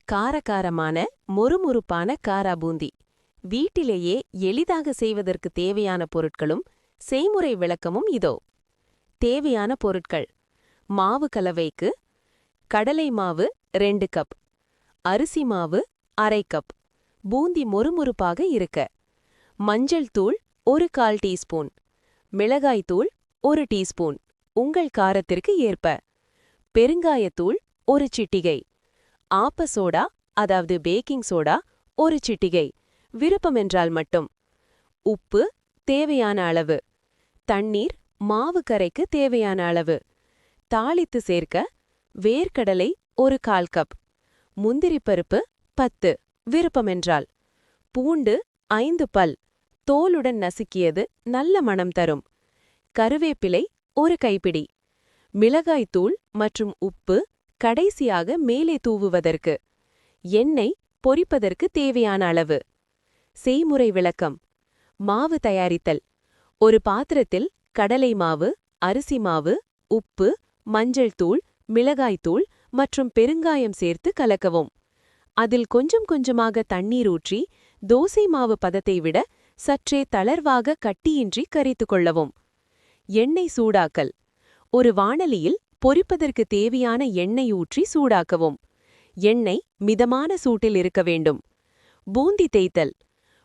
காரகாரமான மொறுமொறுப்பான காரா பூந்தி வீட்டிலேயே எளிதாக செய்வதற்கு தேவையான பொருட்களும் செய்முறை விளக்கமும் இதோ. தேவையான பொருட்கள்: மாவு கலவைக்கு கடலை மாவு 2 கப், அரிசி மாவு அரை கப், பூந்தி மொறுமொறுப்பாக இருக்க, மஞ்சள் தூள் 1/4 டீஸ்பூன், மிளகாய்த்தூள் 1 டீஸ்பூன் உங்கள் காரத்திற்கு ஏற்ப, பெருங்காயத்தூள் 1 சிட்டிகை, ஆப்ப சோடா அதாவது பேக்கிங் சோடா 1 சிட்டிகை விருப்பமென்றால் மட்டும், உப்பு தேவையான அளவு, தண்ணீர் மாவு கரைக்கு தேவையான அளவு, தாளித்து சேர்க்க வேர்க்கடலை 1/4 கப், முந்திரிப்பருப்பு 10 விருப்பமென்றால், பூண்டு 5 பல் தோலுடன் நசுக்கியது நல்ல மணம் தரும், கருவேப்பிலை 1 கைப்பிடி, மிளகாய்த்தூள் மற்றும் உப்பு கடைசியாக மேலே தூவுவதற்கு, எண்ணெய் பொரிப்பதற்கு தேவையான அளவு. செய்முறை விளக்கம்: மாவு தயாரித்தல்: ஒரு பாத்திரத்தில் கடலை மாவு, அரிசி மாவு, உப்பு, மஞ்சள் தூள், மிளகாய்த்தூள் மற்றும் பெருங்காயம் சேர்த்து கலக்கவும். அதில் கொஞ்சம் கொஞ்சமாக தண்ணீர் ஊற்றி தோசை மாவு பதத்தை விட சற்றே தளர்வாக கட்டியின்றி கரித்து கொள்ளவும். எண்ணெய் சூடாக்கல்: ஒரு வாணலியில் பொரிப்பதற்கு தேவையான எண்ணெய் ஊற்றி சூடாக்கவும். எண்ணெய் மிதமான சூட்டில் இருக்க வேண்டும். பூந்தி தேய்த்தல்: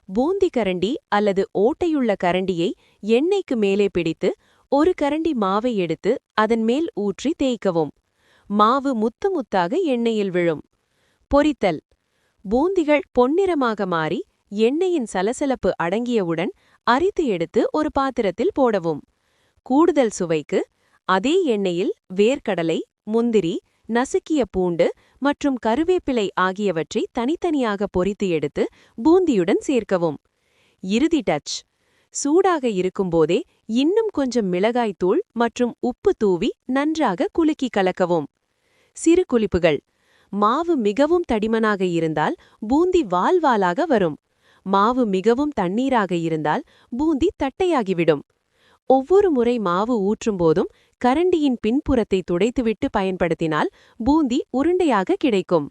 பூந்தி கரண்டி அல்லது ஓட்டையுள்ள கரண்டியை எண்ணெய்க்கு மேலே பிடித்து 1 கரண்டி மாவை எடுத்து அதன் மேல் ஊற்றி தேய்க்கவும். மாவு முத்து முத்தாக எண்ணெயில் விழும். பொரித்தல்: பூந்திகள் பொன்னிறமாக மாறி எண்ணெயின் சலசலப்பு அடங்கியவுடன் அரித்து எடுத்து ஒரு பாத்திரத்தில் போடவும். கூடுதல் சுவைக்கு அதே எண்ணெயில் வேர்க்கடலை, முந்திரி, நசுக்கிய பூண்டு மற்றும் கருவேப்பிலை ஆகியவற்றை தனித்தனியாக பொரித்து எடுத்து பூந்தியுடன் சேர்க்கவும். இறுதி டச்: சூடாக இருக்கும்போதே இன்னும் கொஞ்சம் மிளகாய்த்தூள் மற்றும் உப்பு தூவி நன்றாக குலுக்கி கலக்கவும். சிறு குறிப்புகள்: மாவு மிகவும் தடிமனாக இருந்தால் பூந்தி வால் வாலாக வரும். மாவு மிகவும் தண்ணீராக இருந்தால் பூந்தி தட்டையாகிவிடும். ஒவ்வொரு முறை மாவு ஊற்றும்போதும் கரண்டியின் பின்புறத்தை துடைத்துவிட்டு பயன்படுத்தினால் பூந்தி உருண்டையாக கிடைக்கும்.